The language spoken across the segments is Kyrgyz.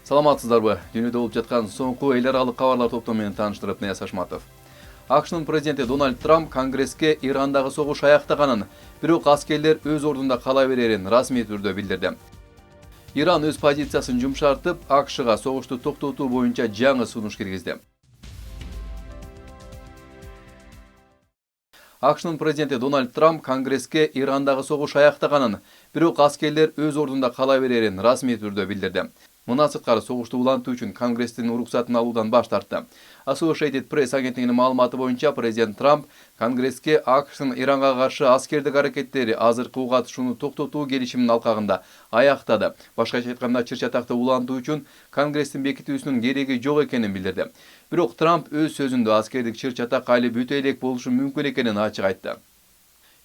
Саламатсыздарбы? Дүйнөдө болуп жаткан соңку эл аралык кабарлар топтому менен тааныштырып Нияз Ашматов. АКШнын президенти Дональд Трамп Конгресске Ирандагы согуш аяктаганын, бирок аскерлер өз ордунда кала берерин расмий түрдө билдирди. Иран өз позициясын жумшартып, АКШга согушту токтотуу боюнча жаңы сунуш киргизди. АКШнын президенти Дональд Трамп Конгресске Ирандагы согуш аяктаганын, бирок аскерлер өз ордунда кала берерин расмий түрдө билдирди. Мына сырткары согушту улантуу үчүн Конгресстин уруксатын алуудан баш тартты. Associated Press агенттигинин маалыматы боюнча президент Трамп Конгресске АКШнын Иранга каршы аскердик аракеттери азыркы угатышууну токтотуу келишиминин алкагында аяктады. Башкача айтканда, чыр-чатакты улантуу үчүн Конгресстин бекитүүсүнүн кереги жок экенин билдирди. Бирок Трамп өз сөзүндө аскердик чыр-чатак али бүтө элек болушу мүмкүн экенин ачык айтты.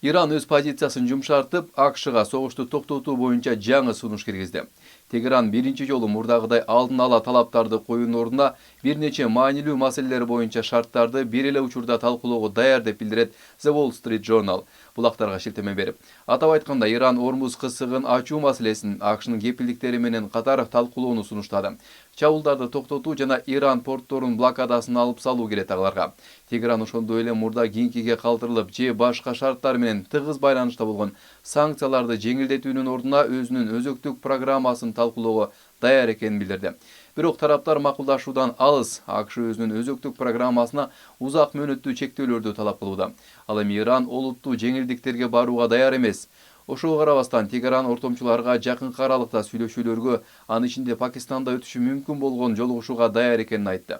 Иран өз позициясын жумшартып, АКШга согушту токтотуу боюнча жаңы сунуш киргизди. Тегеран биринчи жолу мурдагыдай алдын ала талаптарды коюунун ордуна бир нече маанилүү маселелер боюнча шарттарды бир эле учурда талкуулоого даяр деп билдирет The Wall Street Journal булактарга шилтеме берип. Атап айтканда, Иран Ормуз кысыгын ачуу маселесин АКШнын кепилдиктери менен катар талкуулоону сунуштады. Чабуулдарды токтотуу жана Иран портторунун блокадасын алып салуу керек аларга. Тегеран ошондой эле мурда кийинкиге калтырылып же башка шарттар менен тыгыз байланышта болгон санкцияларды жеңилдетүүнүн ордуна өзүнүн өзөктүк программасын талкуулоого даяр экенин билдирди. Бирок тараптар макулдашуудан алыс. АКШ өзүнүн өзөктүк программасына узак мөөнөттүү чектөөлөрдү талап кылууда. Ал эми Иран олуттуу жеңилдиктерге барууга даяр эмес. Ошого карабастан Тегеран ортомчуларга жакынкы аралыкта сүйлөшүүлөргө, анын ичинде Пакистанда өтүшү мүмкүн болгон жолугушууга даяр экенин айтты.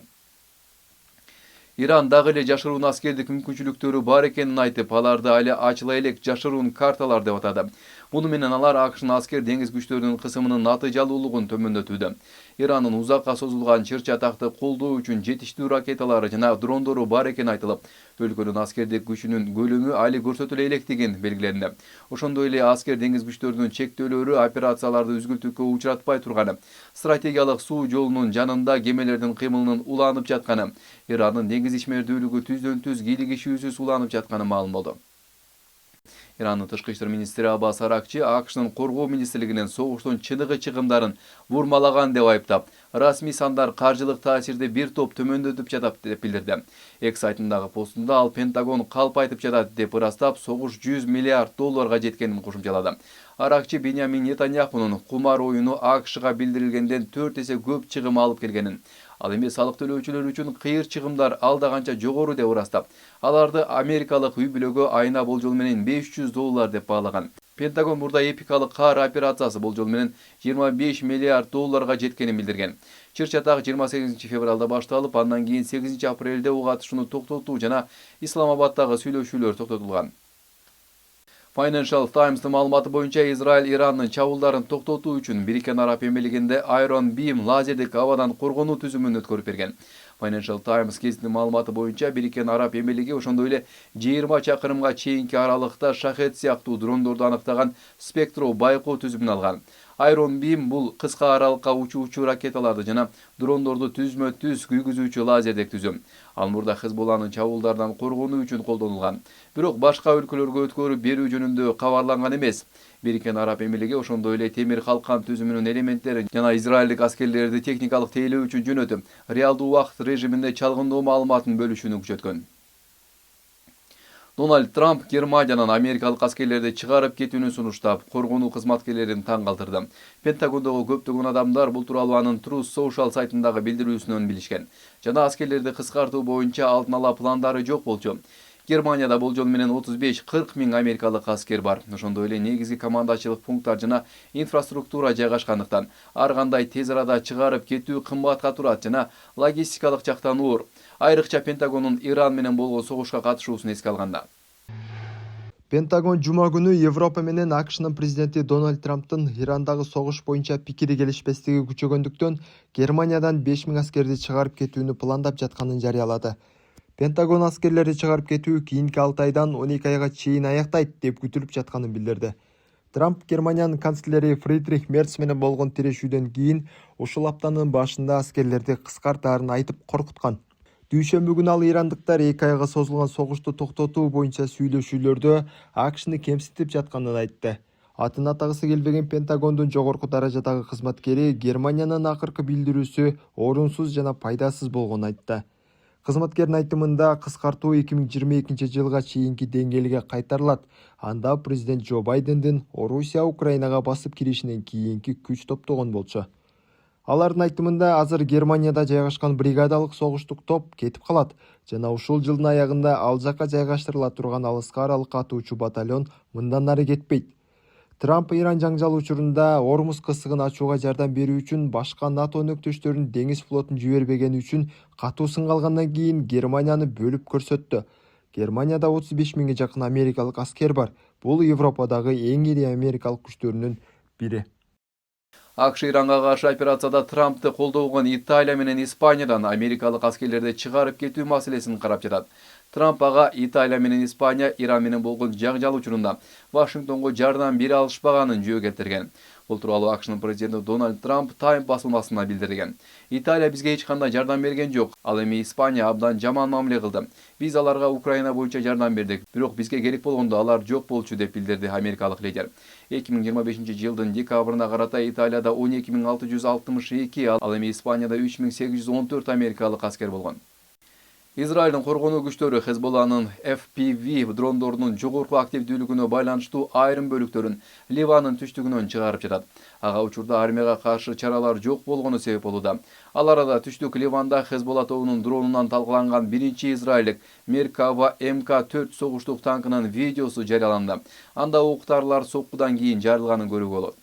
Иран дагы эле жашыруун аскердик мүмкүнчүлүктөрү бар экенин айтып, аларды али ачыла элек жашыруун карталар деп атады. Муну менен алар АКШнын аскер деңиз күчтөрүнүн кысымынын натыйжалуулугун төмөндөтүүдө. Иранын узакка созулган чыр-чатакты колдоо үчүн жетиштүү ракеталары жана дрондору бар экени айтылып, өлкөнүн аскердик күчүнүн көлөмү али көрсөтүлө электигин белгиленди. Ошондой эле аскер деңиз күчтөрүнүн чектөөлөрү операцияларды үзгүлтүккө учуратпай турганы, стратегиялык суу жолунун жанында кемелердин кыймылынын уланып жатканы, Ирандын деңиз ишмердүүлүгү түздөн түз кийлигишүүсүз уланып жатканы маалым болду. Ирандын тышкы иштер министри Аббас Аракчы АКШнын коргоо министрлигинин согуштун чыныгы чыгымдарын бурмалаган деп айыптап, расмий сандар каржылык таасирди бир топ төмөндөтүп жатат деп билдирди. Экс сайтындагы постунда ал Пентагон калп айтып жатат деп ырастап, согуш $100 миллиард жеткенин кошумчалады. Аракчы Беньямин Нетаньяхунун кумар оюну АКШга билдирилгенден 4 эсе көп чыгым алып келгенин, ал эми салык төлөөчүлөр үчүн кыйыр чыгымдар алда канча жогору деп ырастап, аларды америкалык үй-бүлөгө айына болжол менен $500 деп баалаган. Пентагон мурда эпикалык каар операциясы болжол менен $25 миллиард жеткенин билдирген. Чыр-чатак 28 февралда башталып, андан кийин 8 апрелде угатышууну токтотуу жана Исламабадтагы сүйлөшүүлөр токтотулган. Financial Times'тын маалыматы боюнча, Израиль Ирандын чабуулдарын токтотуу үчүн Бириккен Араб Эмелигинде Iron Beam лазердик абадан коргонуу түзүмүн өткөрүп берген. Financial Times гезитинин маалыматы боюнча, Бириккен Араб Эмелиги ошондой эле 20 чакырымга чейинки аралыкта шахет сыяктуу дрондорду аныктаган спектро байкоо түзүмүн алган. Iron Beam бул кыска аралыкка учуучу ракеталарды жана дрондорду түзмө-түз күйгүзүүчү лазердик түзүм. Ал мурда Хезболланын чабуулдардан коргонуу үчүн колдонулган. Бирок башка өлкөлөргө өткөрүп берүү жөнүндө кабарланган эмес. Бириккен Араб Эмелиги ошондой эле темир калкан түзүмүнүн элементтерин жана израилдик аскерлерди техникалык тейлөө үчүн жөнөтүп, реалдуу убакыт режиминде чалгындоо маалыматын бөлүшүүнү күчөткөн. Дональд Трамп Германиянын америкалык аскерлерди чыгарып кетүүнү сунуштап, коргонуу кызматкерлерин таң калтырды. Пентагондогу көптөгөн адамдар бул тууралуу анын Truth Social сайтындагы билдирүүсүнөн билишкен. Жана аскерлерди кыскартуу боюнча алдын ала пландары жок болчу. Германияда болжол менен 35-40 миң америкалык аскер бар. Ошондой эле негизги командачылык пункттар жана инфраструктура жайгашкандыктан ар кандай тез арада чыгарып кетүү кымбатка турат жана логистикалык жактан оор. Айрыкча Пентагондун Иран менен болгон согушка катышуусун эске алганда. Пентагон жума күнү Европа менен АКШнын президенти Дональд Трамптын Ирандагы согуш боюнча пикири келишпестиги күчөгөндүктөн Германиядан 5000 аскерди чыгарып кетүүнү пландап жатканын жарыялады. Пентагон аскерлерди чыгарып кетүү кийинки 6 айдан 12 айга чейин аяктайт деп күтүлүп жатканын билдирди. Трамп Германиянын канцлери Фридрих Мерц менен болгон тирешүүдөн кийин ушул аптанын башында аскерлерди кыскартаарын айтып коркуткан. Дүйшөмбү күнү ал ирандыктар 2 айга созулган согушту токтотуу боюнча сүйлөшүүлөрдө АКШны кемсинтип жатканын айтты. Атын атагысы келбеген Пентагондун жогорку даражадагы кызматкери Германиянын акыркы билдирүүсү орунсуз жана пайдасыз болгонун айтты. Кызматкердин айтымында кыскартуу 2022 жылга чейинки деңгээлге кайтарылат. Анда президент Джо Байдендин Орусия Украинага басып киришинен кийинки күч топтогон болчу. Алардын айтымында азыр Германияда жайгашкан бригадалык согуштук топ кетип калат жана ушул жылдын аягында ал жака жайгаштырыла турган алыска аралык атуучу батальон мындан нары кетпейт. Трамп Иран жаңжал учурунда Ормуз кысыгын ачууга жардам берүү үчүн башка НАТО өнөктөштөрүнүн деңиз флотун жибербегени үчүн катуу сынга алгандан кийин Германияны бөлүп көрсөттү. Германияда 35 миңге жакын америкалык аскер бар. Бул Европадагы эң ири америкалык күчтөрүнүн бири. АКШ Иранга каршы операцияда Трампты колдогон Италия менен Испаниядан америкалык аскерлерди чыгарып кетүү маселесин карап жатат. Трамп ага Италия менен Испания Иран менен болгон жаңжал учурунда Вашингтонго жардам бере алышпаганын жөө келтирген. Бул тууралуу АКШнын президенти Дональд Трамп Time басылмасына билдирген. Италия бизге эч кандай жардам берген жок. Ал эми Испания абдан жаман мамиле кылды. Биз аларга Украина боюнча жардам бердик. Бирок бизге керек болгондо алар жок болчу деп билдирди америкалык лидер. 2025 жылдын декабрына карата Италияда 12662, ал эми Испанияда 3814 америкалык аскер болгон. Израилдин коргонуу күчтөрү Хезболланын FPV дрондорунун жогорку активдүүлүгүнө байланыштуу айрым бөлүктөрүн Ливандын түштүгүнөн чыгарып жатат. Ага учурда армияга каршы чаралар жок болгону себеп болууда. Ал арада түштүк Ливанда Хезболла тобунун дронунан талкаланган биринчи израилдик Меркава МК4 согуштук танкынын видеосу жарыяланды. Анда уктарлар соккудан кийин жарылганын көрүүгө болот.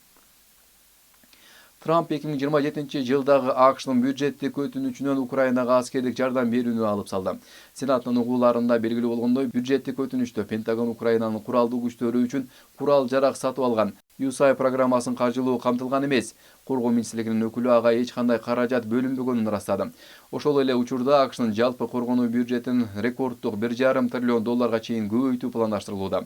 Трамп 2027 жылдагы АКШнын бюджеттик өтүнүчүнөн Украинага аскердик жардам берүүнү алып салды. Сенаттын угууларында белгилүү болгондой, бюджеттик өтүнүчтө Пентагон Украинанын куралдуу күчтөрү үчүн курал-жарак сатып алган USAID программасын каржылоо камтылган эмес. Коргоо министрлигинин өкүлү ага эч кандай каражат бөлүнбөгөнүн ырастады. Ошол эле учурда АКШнын жалпы коргонуу бюджетин рекорддук 1,5 триллион долларга чейин көбөйтүү пландаштырылууда.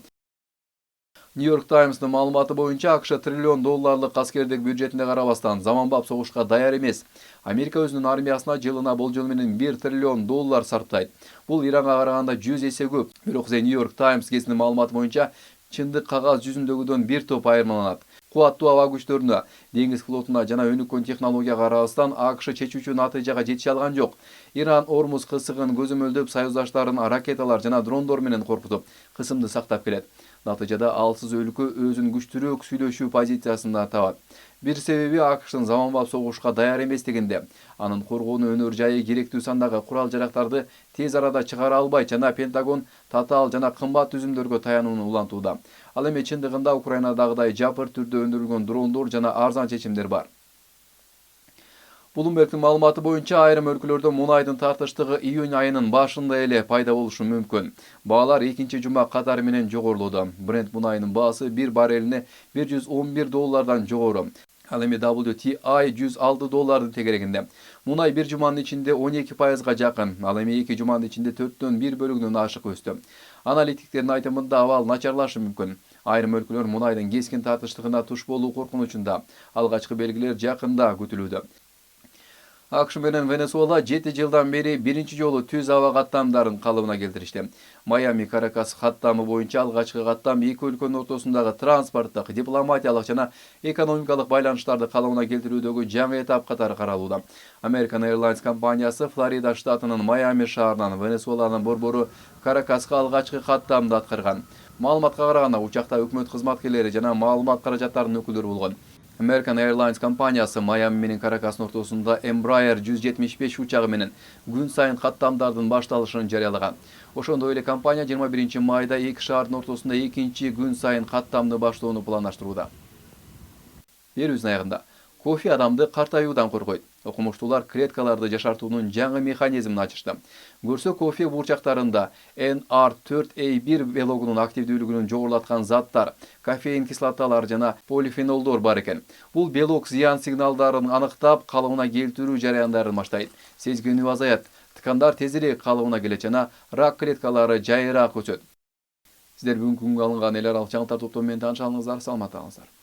Нью-Йорк Таймстын маалыматы боюнча АКШ триллион долларлык аскердик бюджетине карабастан заманбап согушка даяр эмес. Америка өзүнүн армиясына жылына болжол менен 1 триллион доллар сарптайт. Бул Иранга караганда 100 эсе көп. Бирок Нью-Йорк Таймс гезитинин маалыматы боюнча чындык кагаз жүзүндөгүдөн бир топ айырмаланат. Кубаттуу аба күчтөрүнө, деңиз флотуна жана өнүккөн технологияга карабастан АКШ чечүүчү натыйжага жете алган жок. Иран Ормуз кысыгын көзөмөлдөп, союздаштарын ракеталар жана дрондор менен коркутуп, кысымды сактап келет. Натыйжада алсыз өлкө өзүн күчтүүрөөк сүйлөшүү позициясында табат. Бир себеби АКШтын заманбап согушка даяр эместигинде. Анын коргонуу өнөр жайы керектүү сандагы курал-жарактарды тез арада чыгара албайт жана Пентагон татаал жана кымбат түзүмдөргө таянууну улантууда. Ал эми чындыгында Украинадагыдай жапыр түрдө өндүрүлгөн дрондор жана арзан чечимдер бар. Bloomberg'in маалыматы боюнча айрым өлкөлөрдө мунайдын тартыштыгы июнь айынын башында эле пайда болушу мүмкүн. Баалар экинчи жума катары менен жогорулууда. Brent мунайынын баасы 1 баррелине $111 жогору. Ал эми WTI 106 доллардын тегерегинде. Мунай бир жуманын ичинде 12%га жакын, ал эми 2 жуманын ичинде 4төн 1 бөлүгүнөн ашык өстү. Аналитиктердин айтымында абал начарлашы мүмкүн. Айрым өлкөлөр мунайдын кескин тартыштыгына туш болуу коркунучунда. Алгачкы белгилер жакында күтүлүүдө. АКШ менен Венесуэла 7 жылдан бери биринчи жолу түз аба каттамдарын калыбына келтиришти. Майами Каракас каттамы боюнча алгачкы каттам эки өлкөнүн ортосундагы транспорттук, дипломатиялык жана экономикалык байланыштарды калыбына келтирүүдөгү жаңы этап катары каралууда. American Airlines компаниясы Флорида штатынын Майами шаарынан Венесуэланын борбору Каракаска алгачкы каттамды аткарган. Маалыматка караганда учакта өкмөт кызматкерлери жана маалымат каражаттарынын өкүлдөрү болгон. American Airlines компаниясы Майами менен Каракастын ортосунда Embraer 175 учагы менен күн сайын каттамдардын башталышын жарыялаган. Ошондой эле компания 21 майда эки шаардын ортосунда экинчи күн сайын каттамды баштоону пландаштырууда. Берүүбүздүн аягында кофе адамды картаюудан коргойт. Окумуштуулар клеткаларды жашартуунун жаңы механизмин ачышты. Көрсө кофе бурчактарында NR4A1 белогунун активдүүлүгүнүн жогорулаткан заттар, кофеин кислоталар жана полифенолдор бар экен. Бул белок зыян сигналдарын аныктап, калыбына келтирүү жараяндарын баштайт. Сезгенүү азаят, ткандар тезирээк калыбына келет жана рак клеткалары жайыраак өсөт. Сиздер бүгүнкү күнгө алынган эл аралык жаңылыктар топтому менен таанышканыңыздар саламат калыңыздар.